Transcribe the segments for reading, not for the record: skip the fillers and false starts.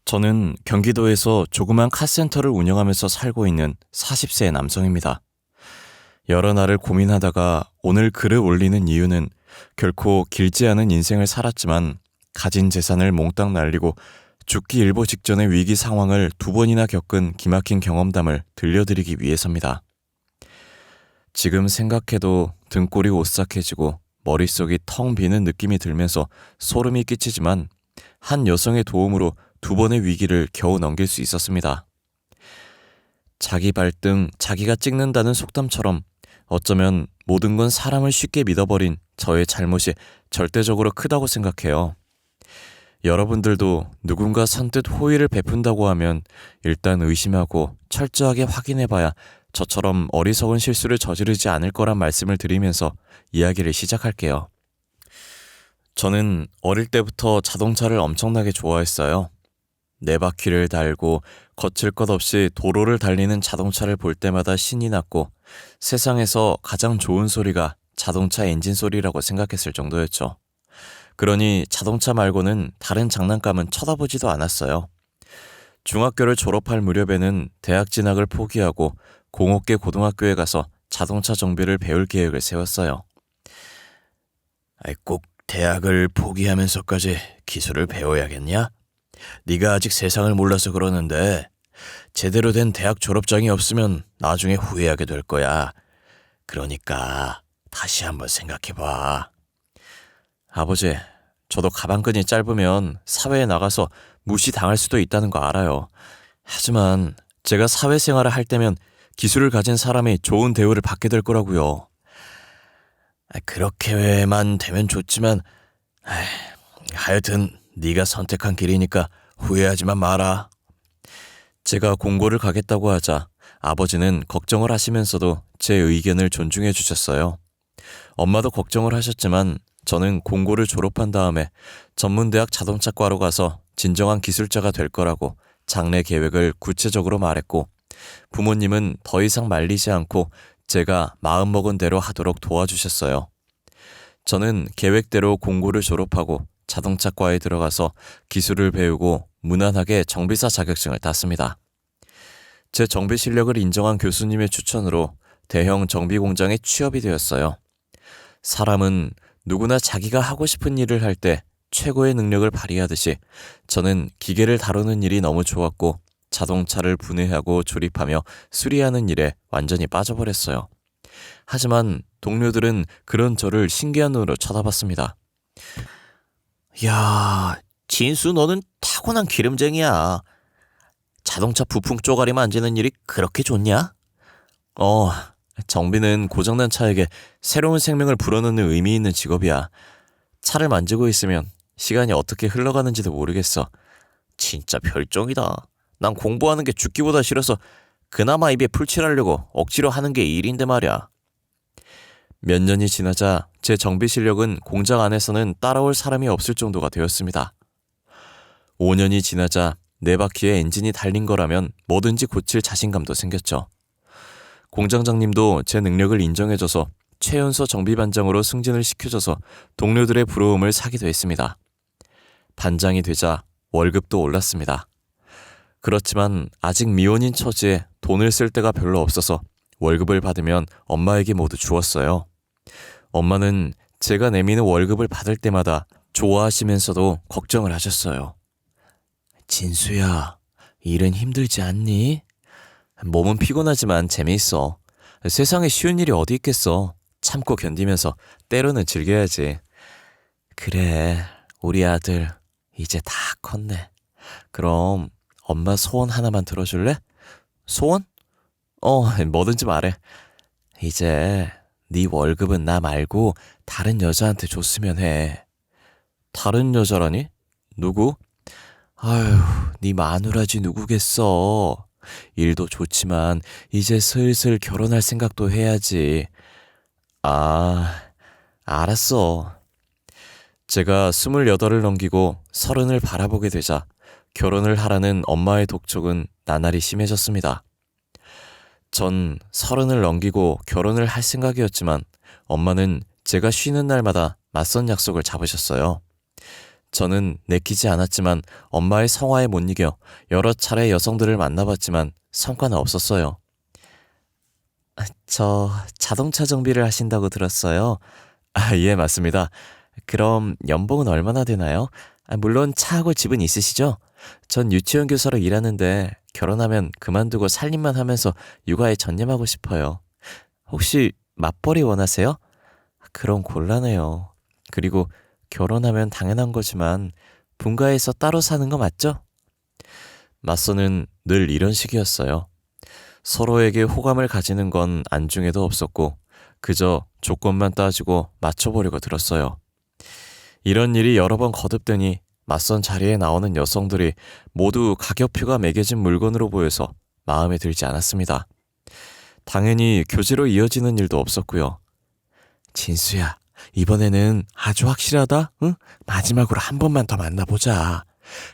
저는 경기도에서 조그만 카센터를 운영하면서 살고 있는 40세 남성입니다. 여러 날을 고민하다가 오늘 글을 올리는 이유는 결코 길지 않은 인생을 살았지만 가진 재산을 몽땅 날리고 죽기 일보 직전의 위기 상황을 2번이나 겪은 기막힌 경험담을 들려드리기 위해서입니다. 지금 생각해도 등골이 오싹해지고 머릿속이 텅 비는 느낌이 들면서 소름이 끼치지만 한 여성의 도움으로 2번의 위기를 겨우 넘길 수 있었습니다. 자기 발등 자기가 찍는다는 속담처럼 어쩌면 모든 건 사람을 쉽게 믿어버린 저의 잘못이 절대적으로 크다고 생각해요. 여러분들도 누군가 선뜻 호의를 베푼다고 하면 일단 의심하고 철저하게 확인해봐야 저처럼 어리석은 실수를 저지르지 않을 거란 말씀을 드리면서 이야기를 시작할게요. 저는 어릴 때부터 자동차를 엄청나게 좋아했어요. 네 바퀴를 달고 거칠 것 없이 도로를 달리는 자동차를 볼 때마다 신이 났고 세상에서 가장 좋은 소리가 자동차 엔진 소리라고 생각했을 정도였죠. 그러니 자동차 말고는 다른 장난감은 쳐다보지도 않았어요. 중학교를 졸업할 무렵에는 대학 진학을 포기하고 공업계 고등학교에 가서 자동차 정비를 배울 계획을 세웠어요. 꼭 대학을 포기하면서까지 기술을 배워야겠냐? 네가 아직 세상을 몰라서 그러는데 제대로 된 대학 졸업장이 없으면 나중에 후회하게 될 거야. 그러니까 다시 한번 생각해봐. 아버지, 저도 가방끈이 짧으면 사회에 나가서 무시당할 수도 있다는 거 알아요. 하지만 제가 사회생활을 할 때면 기술을 가진 사람이 좋은 대우를 받게 될 거라고요. 그렇게만 되면 좋지만 하여튼 네가 선택한 길이니까 후회하지만 마라. 제가 공고를 가겠다고 하자 아버지는 걱정을 하시면서도 제 의견을 존중해 주셨어요. 엄마도 걱정을 하셨지만 저는 공고를 졸업한 다음에 전문대학 자동차과로 가서 진정한 기술자가 될 거라고 장래 계획을 구체적으로 말했고 부모님은 더 이상 말리지 않고 제가 마음먹은 대로 하도록 도와주셨어요. 저는 계획대로 공고를 졸업하고 자동차과에 들어가서 기술을 배우고 무난하게 정비사 자격증을 땄습니다. 제 정비 실력을 인정한 교수님의 추천으로 대형 정비 공장에 취업이 되었어요. 사람은 누구나 자기가 하고 싶은 일을 할 때 최고의 능력을 발휘하듯이 저는 기계를 다루는 일이 너무 좋았고 자동차를 분해하고 조립하며 수리하는 일에 완전히 빠져버렸어요. 하지만 동료들은 그런 저를 신기한 눈으로 쳐다봤습니다. 야, 진수 너는 타고난 기름쟁이야. 자동차 부품 쪼가리 만지는 일이 그렇게 좋냐? 정비는 고장난 차에게 새로운 생명을 불어넣는 의미 있는 직업이야. 차를 만지고 있으면 시간이 어떻게 흘러가는지도 모르겠어. 진짜 별종이다. 난 공부하는 게 죽기보다 싫어서 그나마 입에 풀칠하려고 억지로 하는 게 일인데 말이야. 몇 년이 지나자 제 정비 실력은 공장 안에서는 따라올 사람이 없을 정도가 되었습니다. 5년이 지나자 네 바퀴에 엔진이 달린 거라면 뭐든지 고칠 자신감도 생겼죠. 공장장님도 제 능력을 인정해줘서 최연소 정비반장으로 승진을 시켜줘서 동료들의 부러움을 사기도 했습니다. 반장이 되자 월급도 올랐습니다. 그렇지만 아직 미혼인 처지에 돈을 쓸 데가 별로 없어서 월급을 받으면 엄마에게 모두 주었어요. 엄마는 제가 내미는 월급을 받을 때마다 좋아하시면서도 걱정을 하셨어요. 진수야, 일은 힘들지 않니? 몸은 피곤하지만 재미있어. 세상에 쉬운 일이 어디 있겠어. 참고 견디면서 때로는 즐겨야지. 그래, 우리 아들 이제 다 컸네. 그럼 엄마 소원 하나만 들어줄래? 소원? 뭐든지 말해. 이제 네 월급은 나 말고 다른 여자한테 줬으면 해. 다른 여자라니? 누구? 아휴, 네 마누라지 누구겠어. 일도 좋지만 이제 슬슬 결혼할 생각도 해야지. 아, 알았어. 제가 28을 넘기고 30을 바라보게 되자 결혼을 하라는 엄마의 독촉은 나날이 심해졌습니다. 전 30을 넘기고 결혼을 할 생각이었지만 엄마는 제가 쉬는 날마다 맞선 약속을 잡으셨어요. 저는 내키지 않았지만 엄마의 성화에 못 이겨 여러 차례 여성들을 만나봤지만 성과는 없었어요. 저 자동차 정비를 하신다고 들었어요. 예, 맞습니다. 그럼 연봉은 얼마나 되나요? 물론 차하고 집은 있으시죠? 전 유치원 교사로 일하는데 결혼하면 그만두고 살림만 하면서 육아에 전념하고 싶어요. 혹시 맞벌이 원하세요? 그럼 곤란해요. 그리고 결혼하면 당연한 거지만 분가해서 따로 사는 거 맞죠? 맞서는 늘 이런 식이었어요. 서로에게 호감을 가지는 건 안중에도 없었고 그저 조건만 따지고 맞춰보려고 들었어요. 이런 일이 여러 번 거듭되니 맞선 자리에 나오는 여성들이 모두 가격표가 매겨진 물건으로 보여서 마음에 들지 않았습니다. 당연히 교제로 이어지는 일도 없었고요. 진수야, 이번에는 아주 확실하다? 응? 마지막으로 한 번만 더 만나보자.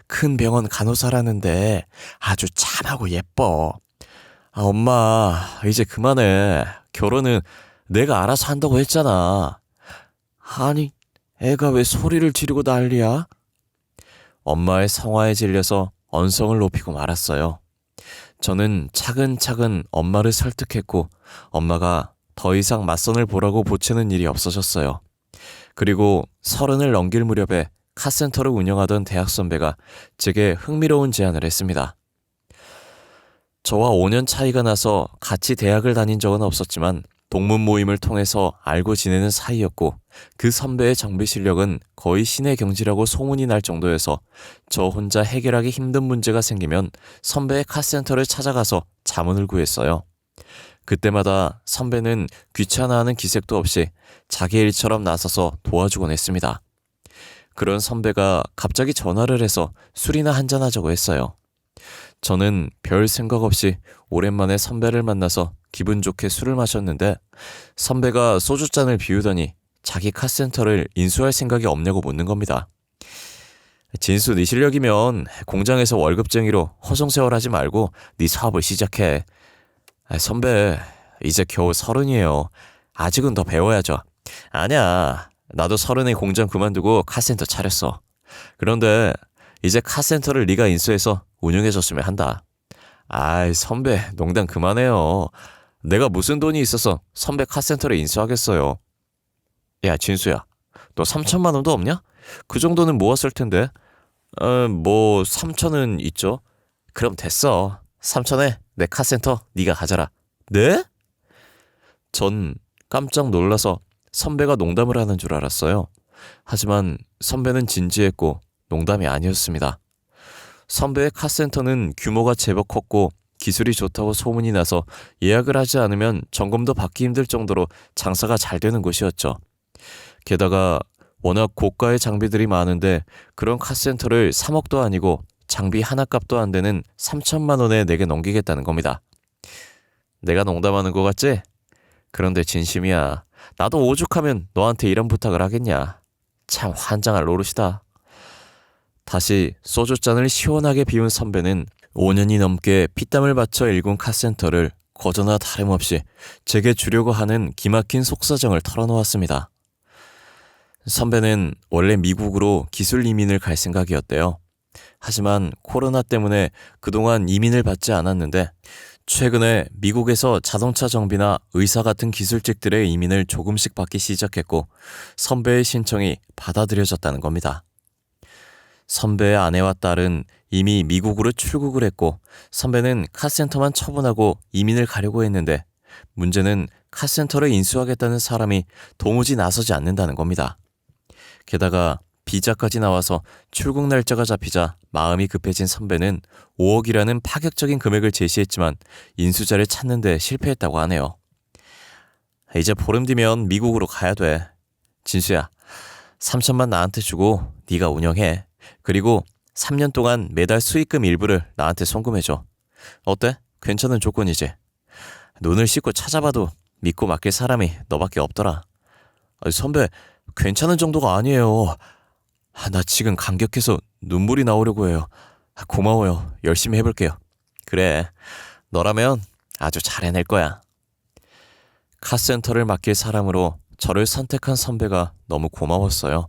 큰 병원 간호사라는데 아주 참하고 예뻐. 엄마, 이제 그만해. 결혼은 내가 알아서 한다고 했잖아. 아니, 애가 왜 소리를 지르고 난리야? 엄마의 성화에 질려서 언성을 높이고 말았어요. 저는 차근차근 엄마를 설득했고 엄마가 더 이상 맞선을 보라고 보채는 일이 없어졌어요. 그리고 30을 넘길 무렵에 카센터를 운영하던 대학 선배가 제게 흥미로운 제안을 했습니다. 저와 5년 차이가 나서 같이 대학을 다닌 적은 없었지만 동문 모임을 통해서 알고 지내는 사이였고 그 선배의 정비 실력은 거의 신의 경지라고 소문이 날 정도여서 저 혼자 해결하기 힘든 문제가 생기면 선배의 카센터를 찾아가서 자문을 구했어요. 그때마다 선배는 귀찮아하는 기색도 없이 자기 일처럼 나서서 도와주곤 했습니다. 그런 선배가 갑자기 전화를 해서 술이나 한잔하자고 했어요. 저는 별 생각 없이 오랜만에 선배를 만나서 기분 좋게 술을 마셨는데 선배가 소주잔을 비우더니 자기 카센터를 인수할 생각이 없냐고 묻는 겁니다. 진수, 네 실력이면 공장에서 월급쟁이로 허송세월하지 말고 네 사업을 시작해. 선배, 이제 겨우 30이에요. 아직은 더 배워야죠. 아니야, 나도 30에 공장 그만두고 카센터 차렸어. 그런데 이제 카센터를 네가 인수해서 운영해줬으면 한다. 아이, 선배, 농담 그만해요. 내가 무슨 돈이 있어서 선배 카센터를 인수하겠어요. 야, 진수야, 너 3천만 원도 없냐? 그 정도는 모았을 텐데. 뭐 3천은 있죠. 그럼 됐어. 3천에 내 카센터 네가 가져라. 네? 전 깜짝 놀라서 선배가 농담을 하는 줄 알았어요. 하지만 선배는 진지했고 농담이 아니었습니다. 선배의 카센터는 규모가 제법 컸고 기술이 좋다고 소문이 나서 예약을 하지 않으면 점검도 받기 힘들 정도로 장사가 잘 되는 곳이었죠. 게다가 워낙 고가의 장비들이 많은데 그런 카센터를 3억도 아니고 장비 하나 값도 안 되는 3천만 원에 내게 넘기겠다는 겁니다. 내가 농담하는 거 같지? 그런데 진심이야. 나도 오죽하면 너한테 이런 부탁을 하겠냐. 참 환장할 노릇이다. 다시 소주잔을 시원하게 비운 선배는 5년이 넘게 피땀을 바쳐 일군 카센터를 거저나 다름없이 제게 주려고 하는 기막힌 속사정을 털어놓았습니다. 선배는 원래 미국으로 기술 이민을 갈 생각이었대요. 하지만 코로나 때문에 그동안 이민을 받지 않았는데 최근에 미국에서 자동차 정비나 의사 같은 기술직들의 이민을 조금씩 받기 시작했고 선배의 신청이 받아들여졌다는 겁니다. 선배의 아내와 딸은 이미 미국으로 출국을 했고 선배는 카센터만 처분하고 이민을 가려고 했는데 문제는 카센터를 인수하겠다는 사람이 도무지 나서지 않는다는 겁니다. 게다가 비자까지 나와서 출국 날짜가 잡히자 마음이 급해진 선배는 5억이라는 파격적인 금액을 제시했지만 인수자를 찾는 데 실패했다고 하네요. 이제 보름 뒤면 미국으로 가야 돼. 진수야, 3천만 나한테 주고 네가 운영해. 그리고 3년 동안 매달 수익금 일부를 나한테 송금해줘. 어때? 괜찮은 조건이지? 눈을 씻고 찾아봐도 믿고 맡길 사람이 너밖에 없더라. 선배, 괜찮은 정도가 아니에요. 나 지금 감격해서 눈물이 나오려고 해요. 고마워요. 열심히 해볼게요. 그래, 너라면 아주 잘 해낼 거야. 카센터를 맡길 사람으로 저를 선택한 선배가 너무 고마웠어요.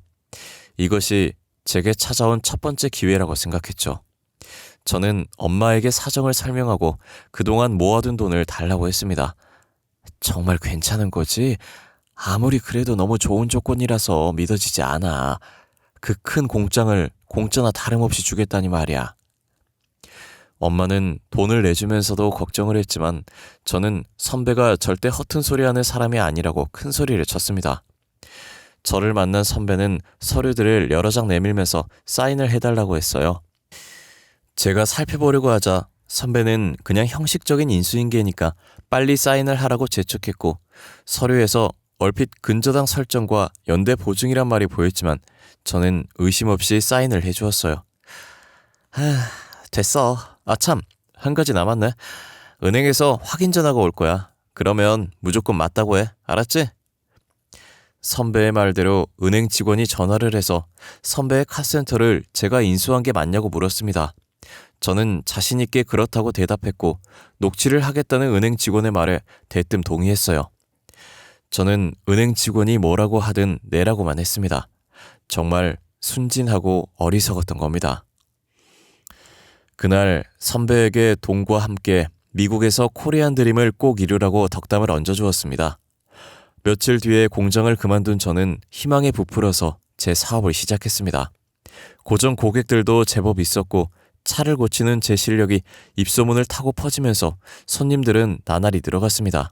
이것이 제게 찾아온 첫 번째 기회라고 생각했죠. 저는 엄마에게 사정을 설명하고 그동안 모아둔 돈을 달라고 했습니다. 정말 괜찮은 거지? 아무리 그래도 너무 좋은 조건이라서 믿어지지 않아. 그 큰 공장을 공짜나 다름없이 주겠다니 말이야. 엄마는 돈을 내주면서도 걱정을 했지만 저는 선배가 절대 허튼 소리하는 사람이 아니라고 큰 소리를 쳤습니다. 저를 만난 선배는 서류들을 여러 장 내밀면서 사인을 해달라고 했어요. 제가 살펴보려고 하자 선배는 그냥 형식적인 인수인계니까 빨리 사인을 하라고 재촉했고, 서류에서 얼핏 근저당 설정과 연대 보증이란 말이 보였지만 저는 의심 없이 사인을 해주었어요. 됐어. 참, 한 가지 남았네. 은행에서 확인 전화가 올 거야. 그러면 무조건 맞다고 해. 알았지? 선배의 말대로 은행 직원이 전화를 해서 선배의 카센터를 제가 인수한 게 맞냐고 물었습니다. 저는 자신있게 그렇다고 대답했고 녹취를 하겠다는 은행 직원의 말에 대뜸 동의했어요. 저는 은행 직원이 뭐라고 하든 내라고만 했습니다. 정말 순진하고 어리석었던 겁니다. 그날 선배에게 돈과 함께 미국에서 코리안 드림을 꼭 이루라고 덕담을 얹어주었습니다. 며칠 뒤에 공장을 그만둔 저는 희망에 부풀어서 제 사업을 시작했습니다. 고정 고객들도 제법 있었고 차를 고치는 제 실력이 입소문을 타고 퍼지면서 손님들은 나날이 늘어갔습니다.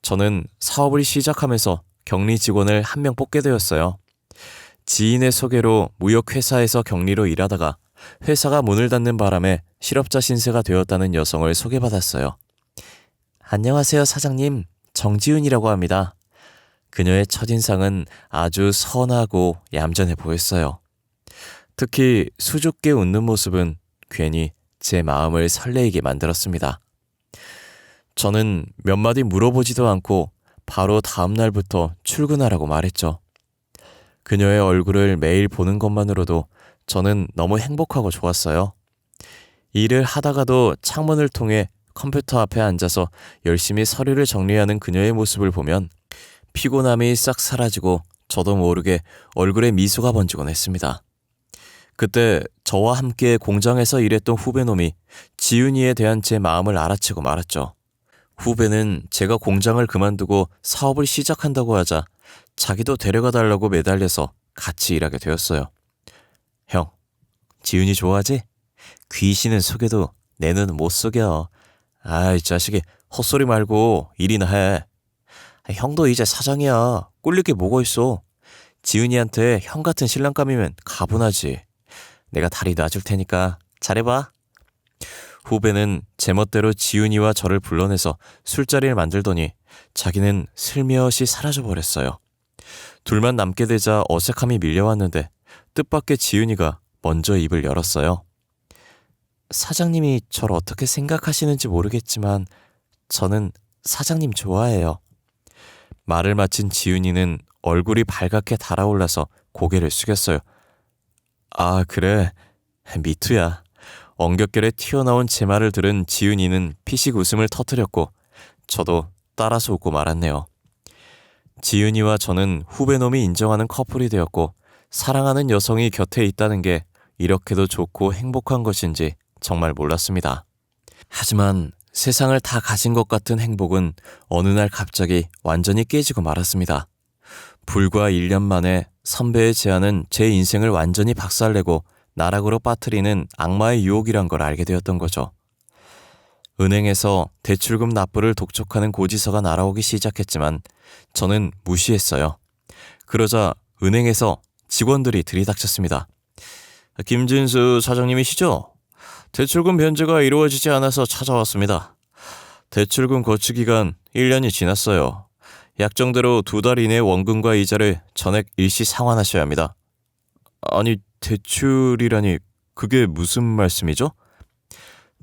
저는 사업을 시작하면서 격리 직원을 한 명 뽑게 되었어요. 지인의 소개로 무역회사에서 격리로 일하다가 회사가 문을 닫는 바람에 실업자 신세가 되었다는 여성을 소개받았어요. 안녕하세요, 사장님. 정지훈이라고 합니다. 그녀의 첫인상은 아주 선하고 얌전해 보였어요. 특히 수줍게 웃는 모습은 괜히 제 마음을 설레이게 만들었습니다. 저는 몇 마디 물어보지도 않고 바로 다음 날부터 출근하라고 말했죠. 그녀의 얼굴을 매일 보는 것만으로도 저는 너무 행복하고 좋았어요. 일을 하다가도 창문을 통해 컴퓨터 앞에 앉아서 열심히 서류를 정리하는 그녀의 모습을 보면 피곤함이 싹 사라지고 저도 모르게 얼굴에 미소가 번지곤 했습니다. 그때 저와 함께 공장에서 일했던 후배놈이 지윤이에 대한 제 마음을 알아채고 말았죠. 후배는 제가 공장을 그만두고 사업을 시작한다고 하자 자기도 데려가 달라고 매달려서 같이 일하게 되었어요. 형, 지윤이 좋아하지? 귀신은 속여도 내 눈은 못 속여. 아이 자식이 헛소리 말고 일이나 해. 형도 이제 사장이야. 꿀릴 게 뭐가 있어. 지윤이한테 형 같은 신랑감이면 가분하지. 내가 다리 놔줄 테니까 잘해봐. 후배는 제멋대로 지윤이와 저를 불러내서 술자리를 만들더니 자기는 슬며시 사라져버렸어요. 둘만 남게 되자 어색함이 밀려왔는데 뜻밖의 지윤이가 먼저 입을 열었어요. 사장님이 저를 어떻게 생각하시는지 모르겠지만 저는 사장님 좋아해요. 말을 마친 지윤이는 얼굴이 발갛게 달아올라서 고개를 숙였어요. 아, 그래. 미투야. 엉겹결에 튀어나온 제 말을 들은 지윤이는 피식 웃음을 터뜨렸고 저도 따라서 웃고 말았네요. 지윤이와 저는 후배놈이 인정하는 커플이 되었고 사랑하는 여성이 곁에 있다는 게 이렇게도 좋고 행복한 것인지 정말 몰랐습니다. 하지만 세상을 다 가진 것 같은 행복은 어느 날 갑자기 완전히 깨지고 말았습니다. 불과 1년 만에 선배의 제안은 제 인생을 완전히 박살내고 나락으로 빠뜨리는 악마의 유혹이란 걸 알게 되었던 거죠. 은행에서 대출금 납부를 독촉하는 고지서가 날아오기 시작했지만 저는 무시했어요. 그러자 은행에서 직원들이 들이닥쳤습니다. 김진수 사장님이시죠? 대출금 변제가 이루어지지 않아서 찾아왔습니다. 대출금 거치 기간 1년이 지났어요. 약정대로 2달 이내 원금과 이자를 전액 일시 상환하셔야 합니다. 아니, 대출이라니 그게 무슨 말씀이죠?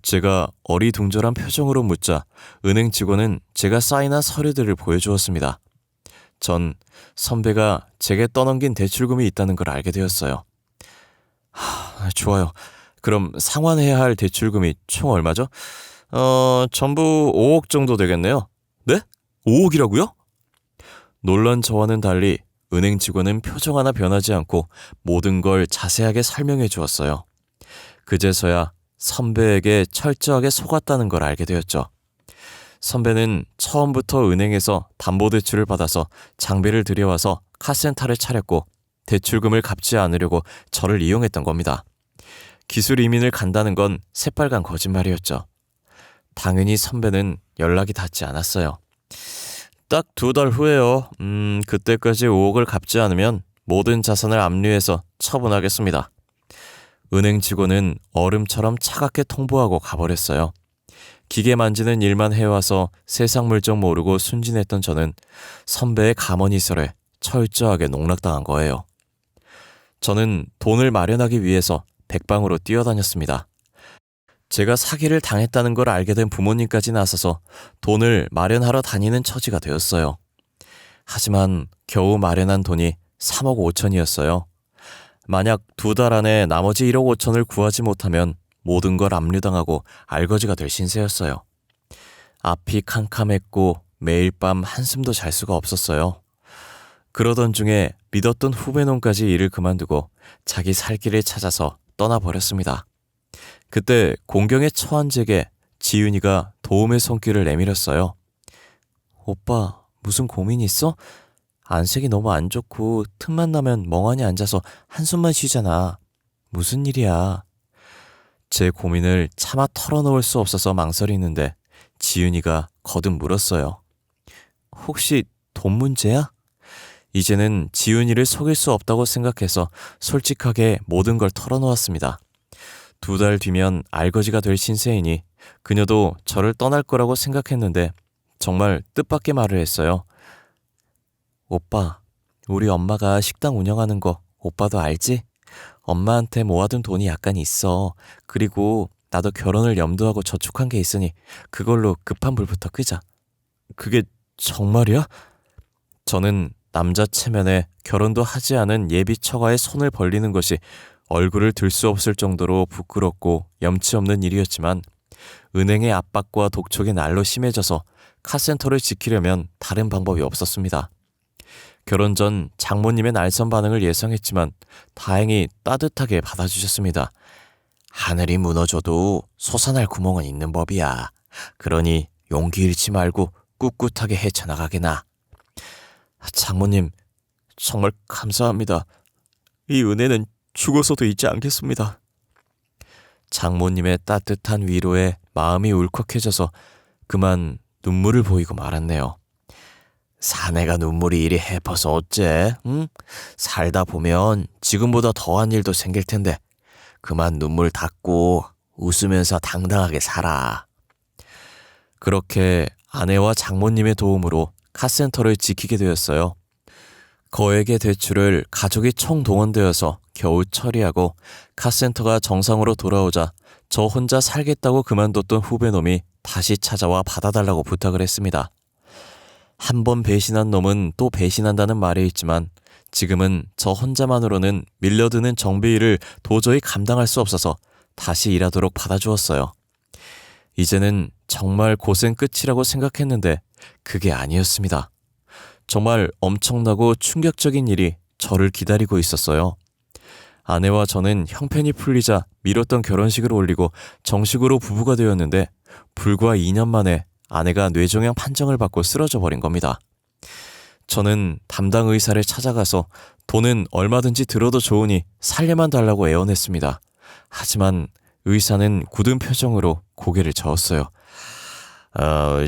제가 어리둥절한 표정으로 묻자 은행 직원은 제가 사인한 서류들을 보여주었습니다. 전 선배가 제게 떠넘긴 대출금이 있다는 걸 알게 되었어요. 좋아요. 그럼 상환해야 할 대출금이 총 얼마죠? 전부 5억 정도 되겠네요. 네? 5억이라고요? 놀란 저와는 달리 은행 직원은 표정 하나 변하지 않고 모든 걸 자세하게 설명해 주었어요. 그제서야 선배에게 철저하게 속았다는 걸 알게 되었죠. 선배는 처음부터 은행에서 담보대출을 받아서 장비를 들여와서 카센터를 차렸고 대출금을 갚지 않으려고 저를 이용했던 겁니다. 기술 이민을 간다는 건 새빨간 거짓말이었죠. 당연히 선배는 연락이 닿지 않았어요. 딱 2달 후에요. 그때까지 5억을 갚지 않으면 모든 자산을 압류해서 처분하겠습니다. 은행 직원은 얼음처럼 차갑게 통보하고 가버렸어요. 기계 만지는 일만 해와서 세상 물정 모르고 순진했던 저는 선배의 가머니설에 철저하게 농락당한 거예요. 저는 돈을 마련하기 위해서 백방으로 뛰어다녔습니다. 제가 사기를 당했다는 걸 알게 된 부모님까지 나서서 돈을 마련하러 다니는 처지가 되었어요. 하지만 겨우 마련한 돈이 3억 5천이었어요. 만약 2달 안에 나머지 1억 5천을 구하지 못하면 모든 걸 압류당하고 알거지가 될 신세였어요. 앞이 캄캄했고 매일 밤 한숨도 잘 수가 없었어요. 그러던 중에 믿었던 후배놈까지 일을 그만두고 자기 살 길을 찾아서 떠나버렸습니다. 그때 공경에 처한 제게 지윤이가 도움의 손길을 내밀었어요. 오빠, 무슨 고민 있어? 안색이 너무 안 좋고 틈만 나면 멍하니 앉아서 한숨만 쉬잖아. 무슨 일이야? 제 고민을 차마 털어놓을 수 없어서 망설이는데 지윤이가 거듭 물었어요. 혹시 돈 문제야? 이제는 지윤이를 속일 수 없다고 생각해서 솔직하게 모든 걸 털어놓았습니다. 2달 뒤면 알거지가 될 신세이니 그녀도 저를 떠날 거라고 생각했는데 정말 뜻밖의 말을 했어요. 오빠, 우리 엄마가 식당 운영하는 거 오빠도 알지? 엄마한테 모아둔 돈이 약간 있어. 그리고 나도 결혼을 염두하고 저축한 게 있으니 그걸로 급한 불부터 끄자. 그게 정말이야? 저는 남자 체면에 결혼도 하지 않은 예비 처가의 손을 벌리는 것이 얼굴을 들 수 없을 정도로 부끄럽고 염치 없는 일이었지만 은행의 압박과 독촉이 날로 심해져서 카센터를 지키려면 다른 방법이 없었습니다. 결혼 전 장모님의 날선 반응을 예상했지만 다행히 따뜻하게 받아주셨습니다. 하늘이 무너져도 솟아날 구멍은 있는 법이야. 그러니 용기 잃지 말고 꿋꿋하게 헤쳐나가게나. 장모님, 정말 감사합니다. 이 은혜는 죽어서도 잊지 않겠습니다. 장모님의 따뜻한 위로에 마음이 울컥해져서 그만 눈물을 보이고 말았네요. 사내가 눈물이 이리 해퍼서 어째? 응? 살다 보면 지금보다 더한 일도 생길 텐데 그만 눈물 닦고 웃으면서 당당하게 살아. 그렇게 아내와 장모님의 도움으로 카센터를 지키게 되었어요. 거액의 대출을 가족이 총동원되어서 겨우 처리하고 카센터가 정상으로 돌아오자 저 혼자 살겠다고 그만뒀던 후배놈이 다시 찾아와 받아달라고 부탁을 했습니다. 한 번 배신한 놈은 또 배신한다는 말이 있지만 지금은 저 혼자만으로는 밀려드는 정비일을 도저히 감당할 수 없어서 다시 일하도록 받아주었어요. 이제는 정말 고생 끝이라고 생각했는데 그게 아니었습니다. 정말 엄청나고 충격적인 일이 저를 기다리고 있었어요. 아내와 저는 형편이 풀리자 미뤘던 결혼식을 올리고 정식으로 부부가 되었는데 불과 2년 만에 아내가 뇌종양 판정을 받고 쓰러져 버린 겁니다. 저는 담당 의사를 찾아가서 돈은 얼마든지 들어도 좋으니 살려만 달라고 애원했습니다. 하지만 의사는 굳은 표정으로 고개를 저었어요.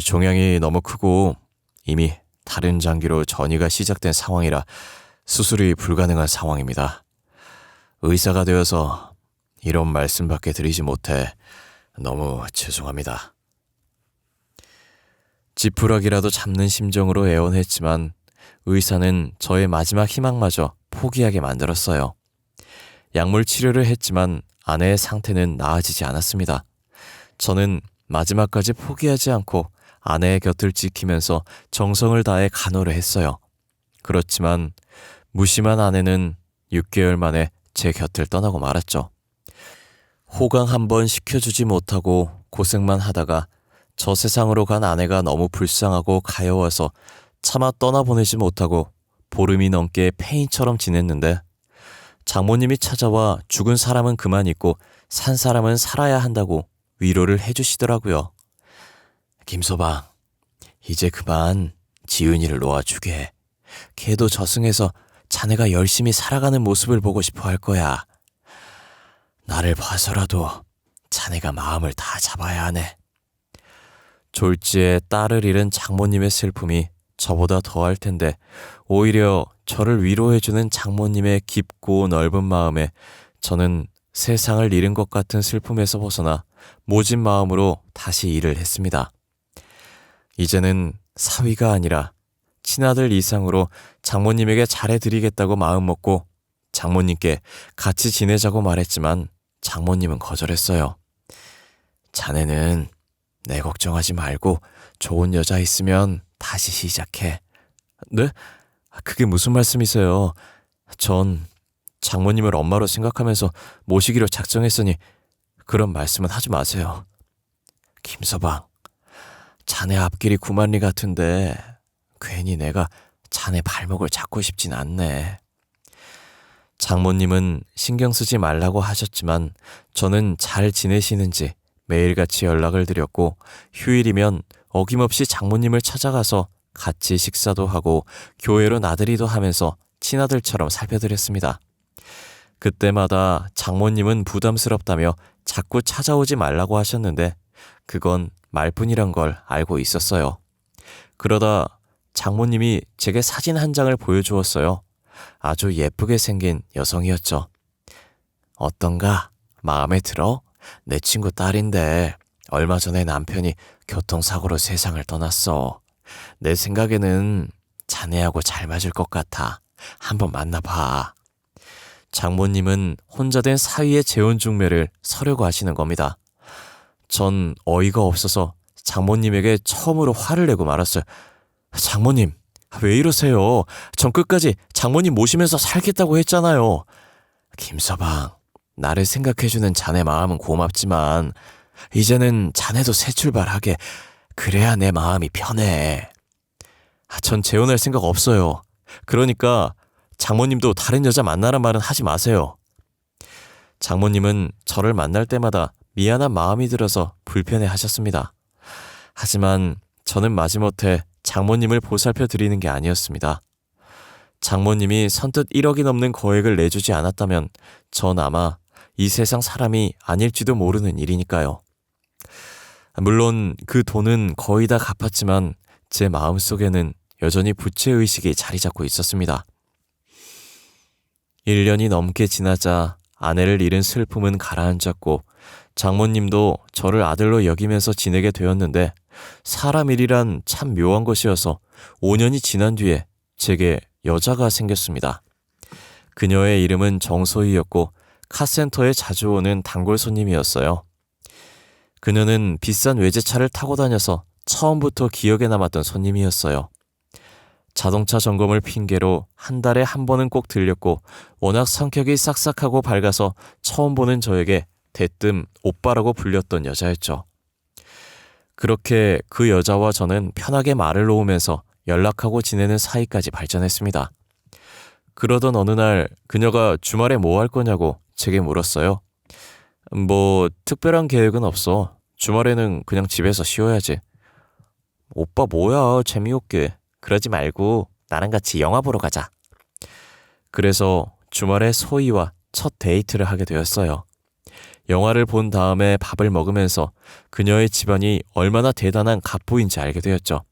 종양이 너무 크고 이미 다른 장기로 전이가 시작된 상황이라 수술이 불가능한 상황입니다. 의사가 되어서 이런 말씀밖에 드리지 못해 너무 죄송합니다. 지푸라기라도 잡는 심정으로 애원했지만 의사는 저의 마지막 희망마저 포기하게 만들었어요. 약물 치료를 했지만 아내의 상태는 나아지지 않았습니다. 저는 마지막까지 포기하지 않고 아내의 곁을 지키면서 정성을 다해 간호를 했어요. 그렇지만 무심한 아내는 6개월 만에 제 곁을 떠나고 말았죠. 호강 한번 시켜주지 못하고 고생만 하다가 저 세상으로 간 아내가 너무 불쌍하고 가여워서 차마 떠나보내지 못하고 보름이 넘게 폐인처럼 지냈는데 장모님이 찾아와 죽은 사람은 그만 있고 산 사람은 살아야 한다고 위로를 해주시더라고요. 김서방, 이제 그만 지은이를 놓아주게. 걔도 저승에서 자네가 열심히 살아가는 모습을 보고 싶어 할 거야. 나를 봐서라도 자네가 마음을 다 잡아야 하네. 졸지에 딸을 잃은 장모님의 슬픔이 저보다 더할 텐데 오히려 저를 위로해주는 장모님의 깊고 넓은 마음에 저는 세상을 잃은 것 같은 슬픔에서 벗어나 모진 마음으로 다시 일을 했습니다. 이제는 사위가 아니라 친아들 이상으로 장모님에게 잘해드리겠다고 마음먹고 장모님께 같이 지내자고 말했지만 장모님은 거절했어요. 자네는 내 걱정하지 말고 좋은 여자 있으면 다시 시작해. 네? 그게 무슨 말씀이세요? 전 장모님을 엄마로 생각하면서 모시기로 작정했으니 그런 말씀은 하지 마세요. 김서방, 자네 앞길이 구만리 같은데 괜히 내가 자네 발목을 잡고 싶진 않네. 장모님은 신경 쓰지 말라고 하셨지만 저는 잘 지내시는지 매일같이 연락을 드렸고 휴일이면 어김없이 장모님을 찾아가서 같이 식사도 하고 교회로 나들이도 하면서 친아들처럼 살펴드렸습니다. 그때마다 장모님은 부담스럽다며 자꾸 찾아오지 말라고 하셨는데 그건 말뿐이란 걸 알고 있었어요. 그러다 장모님이 제게 사진 한 장을 보여주었어요. 아주 예쁘게 생긴 여성이었죠. 어떤가? 마음에 들어? 내 친구 딸인데 얼마 전에 남편이 교통사고로 세상을 떠났어. 내 생각에는 자네하고 잘 맞을 것 같아. 한번 만나봐. 장모님은 혼자 된 사위의 재혼중매를 서려고 하시는 겁니다. 전 어이가 없어서 장모님에게 처음으로 화를 내고 말았어요. 장모님, 왜 이러세요? 전 끝까지 장모님 모시면서 살겠다고 했잖아요. 김서방, 나를 생각해주는 자네 마음은 고맙지만 이제는 자네도 새 출발하게. 그래야 내 마음이 편해. 전 재혼할 생각 없어요. 그러니까 장모님도 다른 여자 만나란 말은 하지 마세요. 장모님은 저를 만날 때마다 미안한 마음이 들어서 불편해 하셨습니다. 하지만 저는 마지못해 장모님을 보살펴 드리는 게 아니었습니다. 장모님이 선뜻 1억이 넘는 거액을 내주지 않았다면 전 아마 이 세상 사람이 아닐지도 모르는 일이니까요. 물론 그 돈은 거의 다 갚았지만 제 마음속에는 여전히 부채의식이 자리 잡고 있었습니다. 1년이 넘게 지나자 아내를 잃은 슬픔은 가라앉았고 장모님도 저를 아들로 여기면서 지내게 되었는데 사람 일이란 참 묘한 것이어서 5년이 지난 뒤에 제게 여자가 생겼습니다. 그녀의 이름은 정소희였고 카센터에 자주 오는 단골 손님이었어요. 그녀는 비싼 외제차를 타고 다녀서 처음부터 기억에 남았던 손님이었어요. 자동차 점검을 핑계로 한 달에 한 번은 꼭 들렸고 워낙 성격이 싹싹하고 밝아서 처음 보는 저에게 대뜸 오빠라고 불렸던 여자였죠. 그렇게 그 여자와 저는 편하게 말을 놓으면서 연락하고 지내는 사이까지 발전했습니다. 그러던 어느 날 그녀가 주말에 뭐 할 거냐고 제게 물었어요. 뭐 특별한 계획은 없어. 주말에는 그냥 집에서 쉬어야지. 오빠 뭐야, 재미없게. 그러지 말고 나랑 같이 영화 보러 가자. 그래서 주말에 소희와 첫 데이트를 하게 되었어요. 영화를 본 다음에 밥을 먹으면서 그녀의 집안이 얼마나 대단한 갑부인지 알게 되었죠.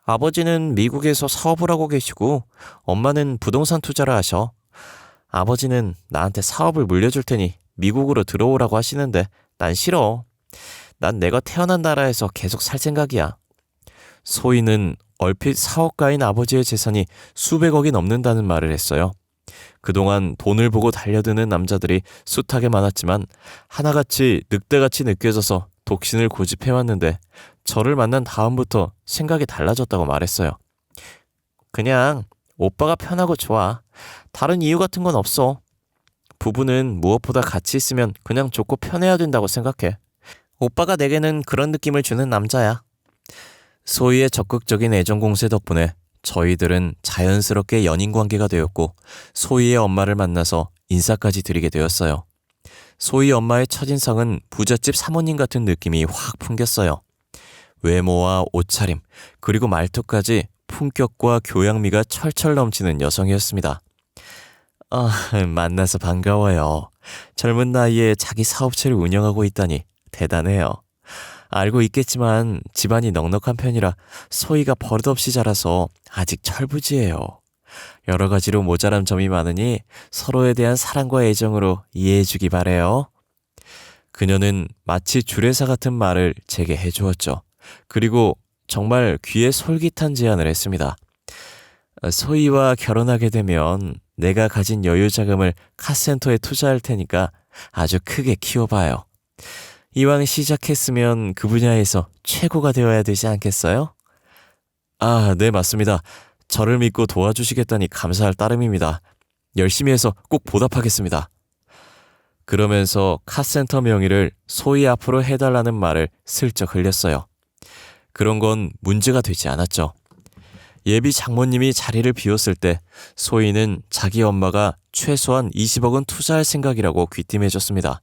아버지는 미국에서 사업을 하고 계시고 엄마는 부동산 투자를 하셔. 아버지는 나한테 사업을 물려줄 테니 미국으로 들어오라고 하시는데 난 싫어. 난 내가 태어난 나라에서 계속 살 생각이야. 소희는 얼핏 사업가인 아버지의 재산이 수백억이 넘는다는 말을 했어요. 그동안 돈을 보고 달려드는 남자들이 숱하게 많았지만 하나같이 늑대같이 느껴져서 독신을 고집해왔는데 저를 만난 다음부터 생각이 달라졌다고 말했어요. 그냥 오빠가 편하고 좋아. 다른 이유 같은 건 없어. 부부는 무엇보다 같이 있으면 그냥 좋고 편해야 된다고 생각해. 오빠가 내게는 그런 느낌을 주는 남자야. 소희의 적극적인 애정 공세 덕분에 저희들은 자연스럽게 연인 관계가 되었고 소희의 엄마를 만나서 인사까지 드리게 되었어요. 소희 엄마의 첫인상은 부잣집 사모님 같은 느낌이 확 풍겼어요. 외모와 옷차림, 그리고 말투까지 품격과 교양미가 철철 넘치는 여성이었습니다. 만나서 반가워요. 젊은 나이에 자기 사업체를 운영하고 있다니 대단해요. 알고 있겠지만 집안이 넉넉한 편이라 소희가 버릇없이 자라서 아직 철부지예요. 여러 가지로 모자란 점이 많으니 서로에 대한 사랑과 애정으로 이해해주기 바래요. 그녀는 마치 주례사 같은 말을 제게 해주었죠. 그리고 정말 귀에 솔깃한 제안을 했습니다. 소희와 결혼하게 되면 내가 가진 여유 자금을 카센터에 투자할 테니까 아주 크게 키워봐요. 이왕 시작했으면 그 분야에서 최고가 되어야 되지 않겠어요? 네, 맞습니다. 저를 믿고 도와주시겠다니 감사할 따름입니다. 열심히 해서 꼭 보답하겠습니다. 그러면서 카센터 명의를 소희 앞으로 해달라는 말을 슬쩍 흘렸어요. 그런 건 문제가 되지 않았죠. 예비 장모님이 자리를 비웠을 때 소희는 자기 엄마가 최소한 20억은 투자할 생각이라고 귀띔해줬습니다.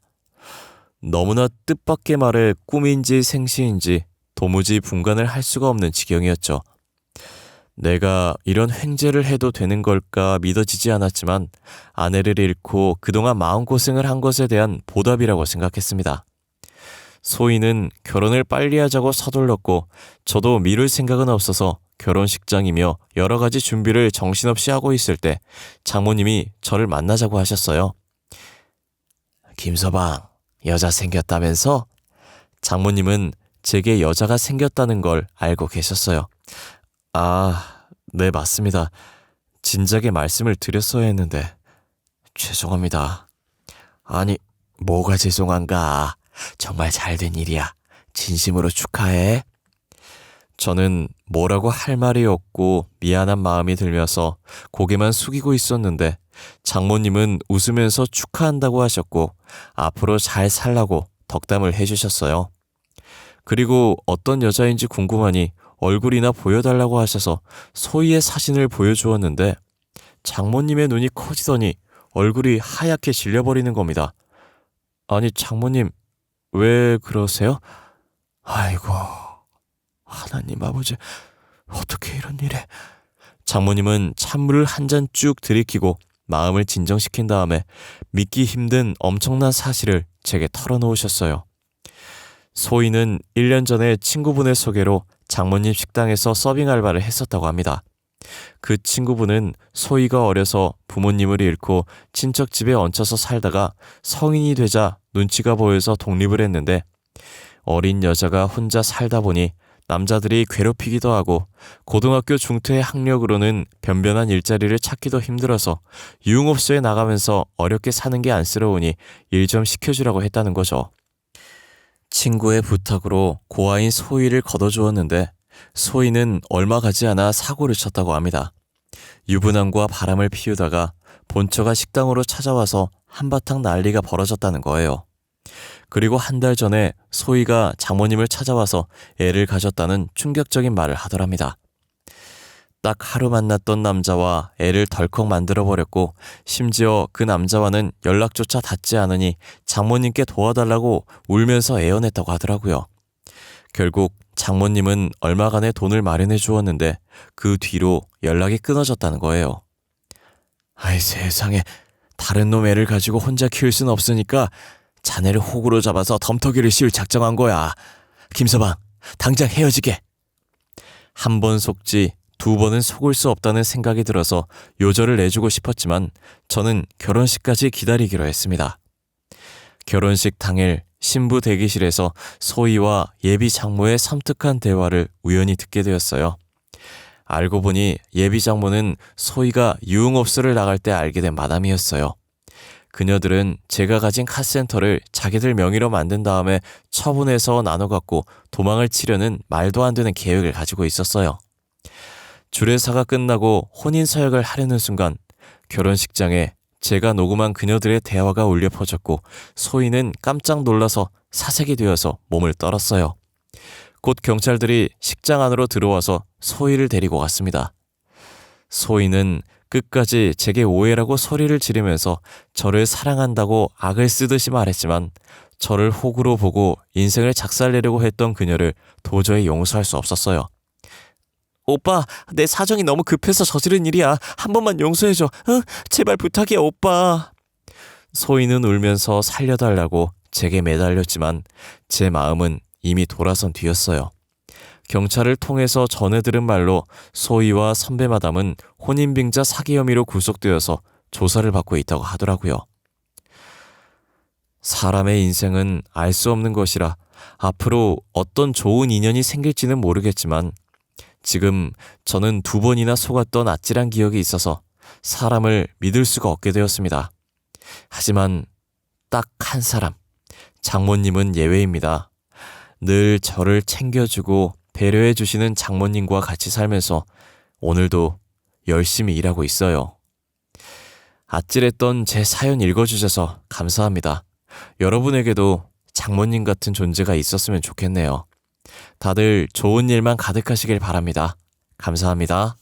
너무나 뜻밖의 말에 꿈인지 생시인지 도무지 분간을 할 수가 없는 지경이었죠. 내가 이런 횡재를 해도 되는 걸까 믿어지지 않았지만 아내를 잃고 그동안 마음고생을 한 것에 대한 보답이라고 생각했습니다. 소희는 결혼을 빨리 하자고 서둘렀고 저도 미룰 생각은 없어서 결혼식장이며 여러 가지 준비를 정신없이 하고 있을 때 장모님이 저를 만나자고 하셨어요. 김서방, 여자 생겼다면서? 장모님은 제게 여자가 생겼다는 걸 알고 계셨어요. 네, 맞습니다. 진작에 말씀을 드렸어야 했는데 죄송합니다. 아니, 뭐가 죄송한가? 정말 잘된 일이야. 진심으로 축하해. 저는 뭐라고 할 말이 없고 미안한 마음이 들면서 고개만 숙이고 있었는데 장모님은 웃으면서 축하한다고 하셨고 앞으로 잘 살라고 덕담을 해주셨어요. 그리고 어떤 여자인지 궁금하니 얼굴이나 보여달라고 하셔서 소희의 사진을 보여주었는데 장모님의 눈이 커지더니 얼굴이 하얗게 질려버리는 겁니다. 아니, 장모님 왜 그러세요? 아이고, 하나님 아버지, 어떻게 이런 일에. 장모님은 찬물을 한 잔 쭉 들이키고 마음을 진정시킨 다음에 믿기 힘든 엄청난 사실을 제게 털어놓으셨어요. 소희는 1년 전에 친구분의 소개로 장모님 식당에서 서빙 알바를 했었다고 합니다. 그 친구분은 소희가 어려서 부모님을 잃고 친척 집에 얹혀서 살다가 성인이 되자 눈치가 보여서 독립을 했는데 어린 여자가 혼자 살다 보니 남자들이 괴롭히기도 하고 고등학교 중퇴의 학력으로는 변변한 일자리를 찾기도 힘들어서 유흥업소에 나가면서 어렵게 사는 게 안쓰러우니 일 좀 시켜주라고 했다는 거죠. 친구의 부탁으로 고아인 소희를 걷어주었는데 소희는 얼마 가지 않아 사고를 쳤다고 합니다. 유부남과 바람을 피우다가 본처가 식당으로 찾아와서 한바탕 난리가 벌어졌다는 거예요. 그리고 한 달 전에 소희가 장모님을 찾아와서 애를 가졌다는 충격적인 말을 하더랍니다. 딱 하루 만났던 남자와 애를 덜컥 만들어버렸고 심지어 그 남자와는 연락조차 닿지 않으니 장모님께 도와달라고 울면서 애원했다고 하더라고요. 결국 장모님은 얼마간의 돈을 마련해 주었는데 그 뒤로 연락이 끊어졌다는 거예요. 아이 세상에, 다른 놈 애를 가지고 혼자 키울 순 없으니까 자네를 호구로 잡아서 덤터기를 씌울 작정한 거야. 김서방, 당장 헤어지게. 한 번 속지 두 번은 속을 수 없다는 생각이 들어서 요절을 내주고 싶었지만 저는 결혼식까지 기다리기로 했습니다. 결혼식 당일 신부 대기실에서 소희와 예비 장모의 섬뜩한 대화를 우연히 듣게 되었어요. 알고 보니 예비 장모는 소희가 유흥업소를 나갈 때 알게 된 마담이었어요. 그녀들은 제가 가진 카센터를 자기들 명의로 만든 다음에 처분해서 나눠 갖고 도망을 치려는 말도 안 되는 계획을 가지고 있었어요. 주례사가 끝나고 혼인 서약을 하려는 순간 결혼식장에 제가 녹음한 그녀들의 대화가 울려 퍼졌고 소희는 깜짝 놀라서 사색이 되어서 몸을 떨었어요. 곧 경찰들이 식장 안으로 들어와서 소희를 데리고 갔습니다. 소희는 끝까지 제게 오해라고 소리를 지르면서 저를 사랑한다고 악을 쓰듯이 말했지만 저를 호구로 보고 인생을 작살내려고 했던 그녀를 도저히 용서할 수 없었어요. 오빠, 내 사정이 너무 급해서 저지른 일이야. 한 번만 용서해줘. 제발 부탁이야, 오빠. 소희는 울면서 살려달라고 제게 매달렸지만 제 마음은 이미 돌아선 뒤였어요. 경찰을 통해서 전해 들은 말로 소희와 선배 마담은 혼인빙자 사기 혐의로 구속되어서 조사를 받고 있다고 하더라고요. 사람의 인생은 알 수 없는 것이라 앞으로 어떤 좋은 인연이 생길지는 모르겠지만 지금 저는 2번이나 속았던 아찔한 기억이 있어서 사람을 믿을 수가 없게 되었습니다. 하지만 딱 한 사람, 장모님은 예외입니다. 늘 저를 챙겨주고 배려해 주시는 장모님과 같이 살면서 오늘도 열심히 일하고 있어요. 아찔했던 제 사연 읽어주셔서 감사합니다. 여러분에게도 장모님 같은 존재가 있었으면 좋겠네요. 다들 좋은 일만 가득하시길 바랍니다. 감사합니다.